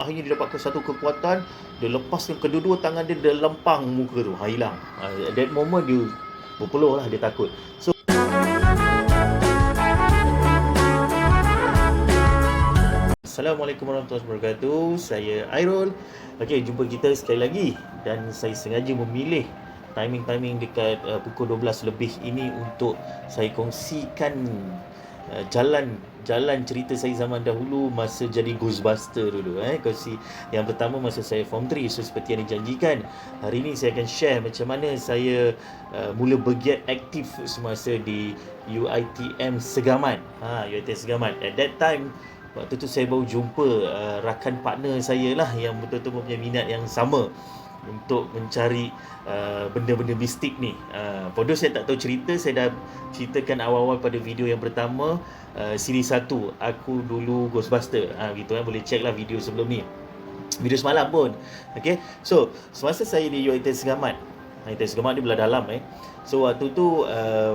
Akhirnya dia dapatkan satu kekuatan, dia lepaskan kedua-dua tangan dia, dia lempang muka tu, hilang. At that moment dia berpeluh lah, dia takut. So Assalamualaikum warahmatullahi wabarakatuh. Saya Airul. Okey, jumpa kita sekali lagi. Dan saya sengaja memilih timing dekat pukul 12 lebih ini untuk saya kongsikan jalan cerita saya zaman dahulu masa jadi Ghostbuster dulu. Kongsi yang pertama masa saya form 3. So seperti yang dijanjikan, hari ini saya akan share macam mana saya mula bergiat aktif semasa di UiTM Segamat. UiTM Segamat. At that time, waktu tu saya baru jumpa rakan partner saya lah yang betul-betul mempunyai minat yang sama untuk mencari benda-benda mistik ni. Bodoh saya tak tahu cerita, saya dah ceritakan awal-awal pada video yang pertama, siri 1, aku dulu Ghostbuster. Gitu boleh check lah video sebelum ni. Video semalam pun. Okay, so semasa saya di UiTM Segamat, UiTM Segamat dia belah dalam So waktu tu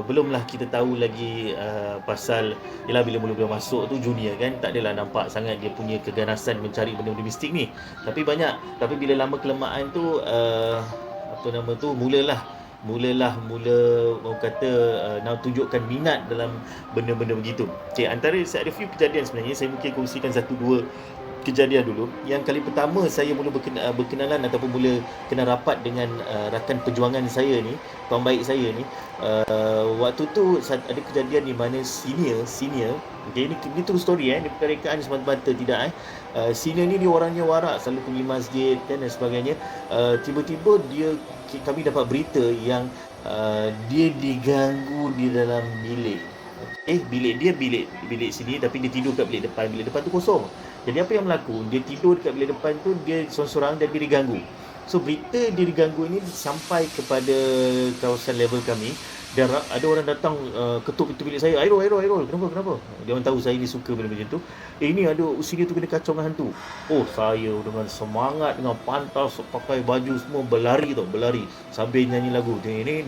belumlah kita tahu lagi pasal, yelah bila mula-mula masuk tu junior kan, tak adalah nampak sangat dia punya keganasan mencari benda-benda mistik ni. Tapi bila lama kelamaan tu mula orang kata nak tunjukkan minat dalam benda-benda begitu. Okay, antara ada few kejadian sebenarnya, saya mungkin kongsikan 1-2 kejadian dulu. Yang kali pertama saya mula berkenalan ataupun mula kenal rapat dengan rakan perjuangan saya ni, kawan baik saya ni. Waktu tu ada kejadian di mana senior, okay, ini true story ni bukan rekaan semata-mata, tidak senior ni dia orangnya warak, selalu pergi masjid dan sebagainya. Tiba-tiba kami dapat berita yang dia diganggu di dalam bilik. Bilik sini, tapi dia tidur kat bilik depan tu kosong. Jadi apa yang berlaku, dia tidur dekat bilik depan tu, dia sorang-sorang dan dia diganggu. So berita dia diganggu ini sampai kepada kawasan level kami, dan ada orang datang ketuk pintu bilik saya. Airul, kenapa? Dia orang tahu saya ni suka benda macam tu. Ini ada sini tu kena kacau dengan hantu. Oh, saya dengan semangat, dengan pantas, pakai baju semua, berlari sambil nyanyi lagu. Ini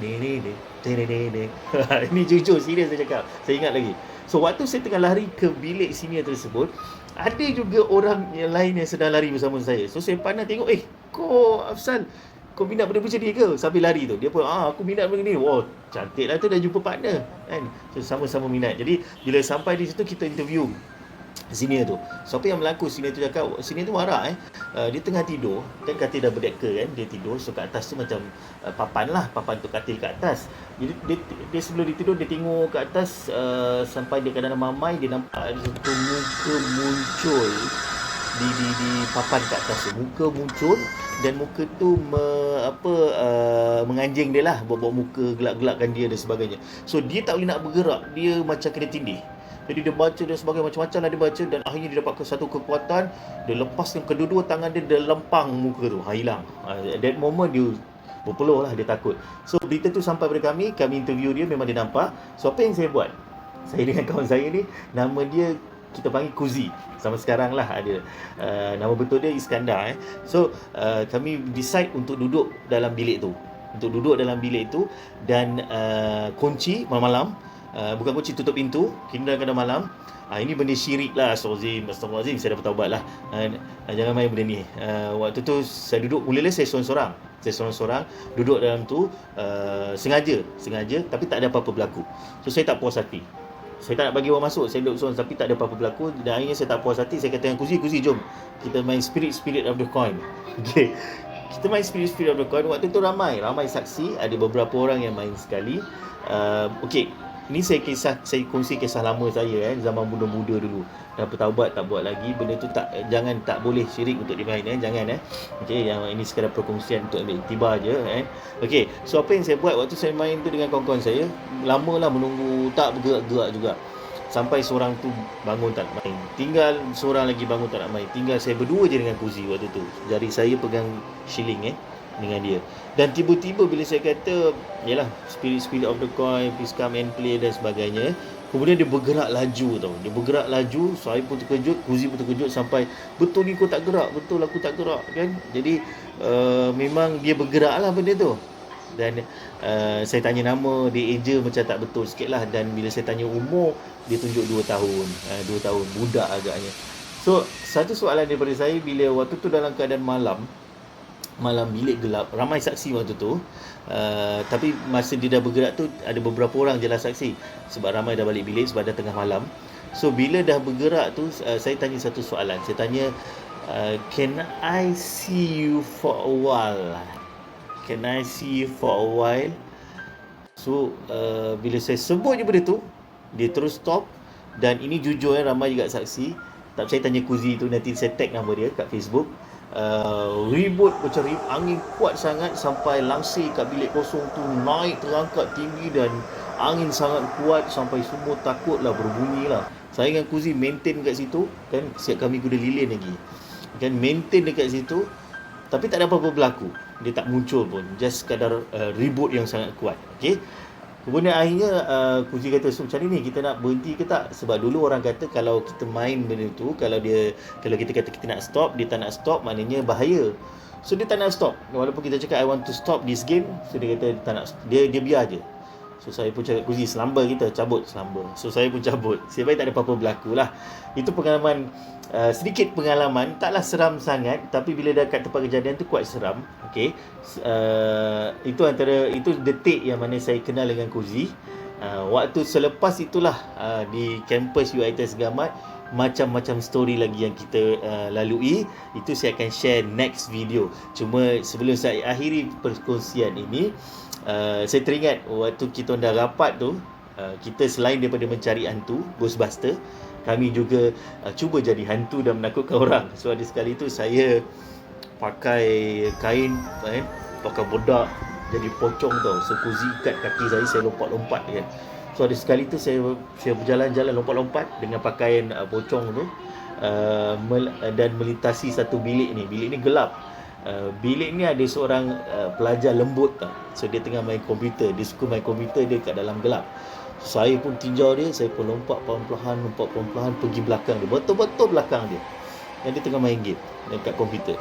jujur, serius saya cakap, saya ingat lagi. So waktu saya tengah lari ke bilik senior tersebut, ada juga orang yang lain yang sedang lari bersama saya. So saya pandang tengok, kau Afsal, kau minat benda macam ni ke? Sambil lari tu, dia pun, aku minat benda ni. Wow, cantik lah tu, dah jumpa partner kan. So sama-sama minat. Jadi bila sampai di situ, kita interview senior tu. So apa yang berlaku, senior tu cakap, senior tu warak dia tengah tidur, kan katil dah berdeka kan, dia tidur. So kat atas tu macam papan tu, katil kat atas. Jadi dia sebelum dia tidur, dia tengok kat atas, sampai dia kadang mamai, dia nampak ada satu muka muncul di papan kat atas tu. Muka muncul, dan muka tu menganjing dia lah, bawa muka, gelak-gelakkan dia dan sebagainya. So dia tak boleh nak bergerak, dia macam kena tindih. Jadi dia baca dan sebagainya, macam-macam lah dia baca, dan akhirnya dia dapatkan satu kekuatan, dia lepaskan kedua-dua tangan dia, dia lempang muka tu, hilang. At that moment dia berpeluh lah, dia takut. So berita tu sampai pada kami interview dia, memang dia nampak. So apa yang saya buat, saya dengan kawan saya ni, nama dia kita panggil Kuzi, sama sekarang lah ada. Nama betul dia Iskandar. So kami decide untuk duduk dalam bilik tu, dan kunci malam-malam. Bukan kunci, tutup pintu, kita kadang malam. Ini benda syirik lah, Astagfirullahaladzim, saya dah bertaubat lah. Jangan main benda ni. Waktu tu saya duduk, mula-mula saya sorang-sorang duduk dalam tu, sengaja, tapi tak ada apa-apa berlaku. So saya tak puas hati, saya tak nak bagi orang masuk, saya duduk sorang, tapi tak ada apa-apa berlaku. Dan akhirnya saya tak puas hati, saya kata dengan Kuzi, jom kita main spirit of the coin. Okay, kita main spirit of the coin. Waktu tu ramai saksi, ada beberapa orang yang main sekali. Okay, ni saya kongsi kisah lama saya zaman muda-muda dulu. Dah bertaubat, tak buat lagi benda tu. Tak boleh syirik untuk dimain, jangan. Okey, yang ini sekadar perkongsian untuk ambil iktibar je Okey, so apa yang saya buat waktu saya main tu dengan kawan-kawan saya, lamalah menunggu, tak bergerak-gerak juga. Sampai seorang tu bangun tak nak main, tinggal seorang lagi bangun tak nak main, tinggal saya berdua je dengan Kuzi waktu tu. Jari saya pegang shilling dengan dia. Dan tiba-tiba bila saya kata, yalah, spirit of the coin, please come and play dan sebagainya, kemudian dia bergerak laju. Saya pun terkejut, Kuzi pun terkejut, sampai betul ni kau tak gerak, betul aku tak gerak kan. Jadi memang dia bergerak lah benda tu. Dan saya tanya nama, dia eja macam tak betul sikit lah. Dan bila saya tanya umur, dia tunjuk 2 tahun, budak agaknya. So satu soalan daripada saya, bila waktu tu dalam keadaan malam bilik gelap, ramai saksi waktu tu, tapi masa dia dah bergerak tu ada beberapa orang je lah saksi, sebab ramai dah balik bilik sebab dah tengah malam. So bila dah bergerak tu, saya tanya satu soalan. Saya tanya, can I see you for a while? Can I see you for a while? So bila saya sebut je benda tu, dia terus stop. Dan ini jujur, ramai juga saksi. Tak saya tanya Kuzi tu, nanti saya tag nama dia kat Facebook. Ribut macam angin kuat sangat sampai langsir kat bilik kosong tu naik terangkat tinggi, dan angin sangat kuat sampai semua takutlah, berbunyi lah. Saya dengan Kuzi maintain kat situ kan, siap kami guna lilin lagi kan, maintain dekat situ, tapi tak ada apa-apa berlaku. Dia tak muncul pun, just sekadar ribut yang sangat kuat. Okay. Kemudian akhirnya Kuzi kata, so macam ni kita nak berhenti ke tak? Sebab dulu orang kata kalau kita main benda tu, kalau kita kata kita nak stop, dia tak nak stop, maknanya bahaya. So dia tak nak stop. Walaupun kita cakap I want to stop this game, so dia kata dia tak nak, dia biar je. So saya pun cakap, Kuzi selamba kita cabut selamba. So saya pun cabut. Sebab tak ada apa-apa berlaku lah. Itu pengalaman, sedikit pengalaman, taklah seram sangat, tapi bila dah kat tempat kejadian tu kuat seram. Okay. Itu detik yang mana saya kenal dengan Kuzi. Waktu selepas itulah, di kampus UiTM Gamat, macam-macam story lagi yang kita lalui. Itu saya akan share next video. Cuma sebelum saya akhiri perkongsian ini, saya teringat waktu kita dah rapat tu, kita selain daripada mencari hantu Ghostbuster, kami juga cuba jadi hantu dan menakutkan orang. So ada sekali tu saya pakai kain, pakai bedak jadi pocong tau. So Kuzi ikat kaki saya lompat-lompat kan. So ada sekali tu saya berjalan-jalan lompat-lompat dengan pakaian pocong tu, dan melintasi satu bilik ni. Bilik ni gelap. Bilik ni ada seorang pelajar lembut tau. So dia tengah main komputer, dia suka main komputer dia kat dalam gelap. Saya pun tinjau dia, saya pun lompat perlahan-lahan pergi belakang dia, betul-betul belakang dia. Dan dia tengah main game dekat komputer.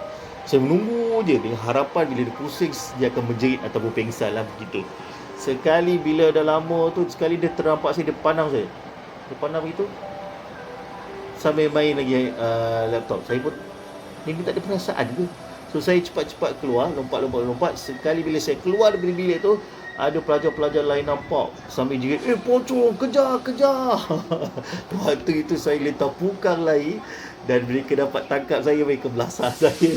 Saya menunggu je dengan harapan bila dia pusing dia akan menjerit ataupun pengsan lah begitu. Sekali bila dah lama tu, sekali dia ternampak saya, dia pandang saya. Dia pandang begitu sambil main lagi laptop. Saya pun ni tak ada perasaan ke. So saya cepat-cepat keluar, lompat. Sekali bila saya keluar dari bilik tu, ada pelajar-pelajar lain nampak sambil jerit, pocong, kejar. Waktu itu saya letak pukang lagi, dan mereka dapat tangkap saya, mereka belasah saya.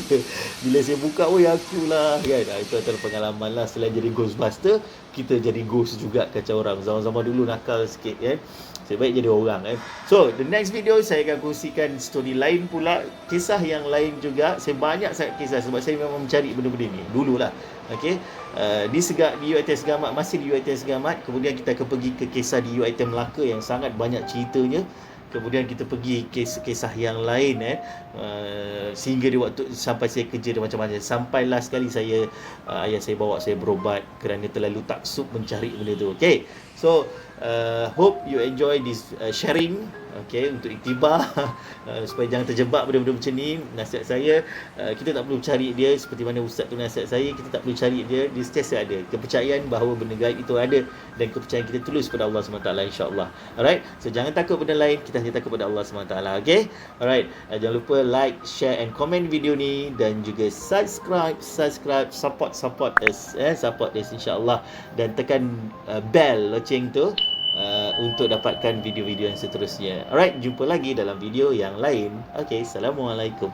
Bila saya buka, akulah kan. Itu antara pengalaman lah. Selain jadi Ghostbuster, kita jadi ghost juga, kacau orang. Zaman-zaman dulu nakal sikit kan. Saya baik jadi orang kan. So the next video saya akan kongsikan story lain pula, kisah yang lain juga. Saya banyak sangat kisah sebab saya memang mencari benda-benda ni dululah. Okey. Di UiTM Gamat, masih di UiTM Gamat. Kemudian kita akan pergi ke kisah di UiTM Melaka yang sangat banyak ceritanya. Kemudian kita pergi kisah yang lain sehingga di waktu sampai saya kerja dan macam-macam. Sampai last sekali ayah saya bawa saya berobat kerana terlalu taksub mencari benda tu. Okay. So hope you enjoy this sharing. Okay, untuk iktibar supaya jangan terjebak benda-benda macam ni. Nasihat saya, kita tak perlu cari dia seperti mana ustaz tu nasihat saya. Kita tak perlu cari dia sentiasa ada kepercayaan bahawa benda gaib itu ada, dan kepercayaan kita tulus pada Allah SWT, insya-Allah. Alright, so jangan takut benda lain, kita hanya takut pada Allah SWT. Okay, alright, jangan lupa like, share and comment video ni, dan juga subscribe, support us, insya-Allah, dan tekan bell loceng tu untuk dapatkan video-video yang seterusnya. Alright, jumpa lagi dalam video yang lain. Okay, Assalamualaikum.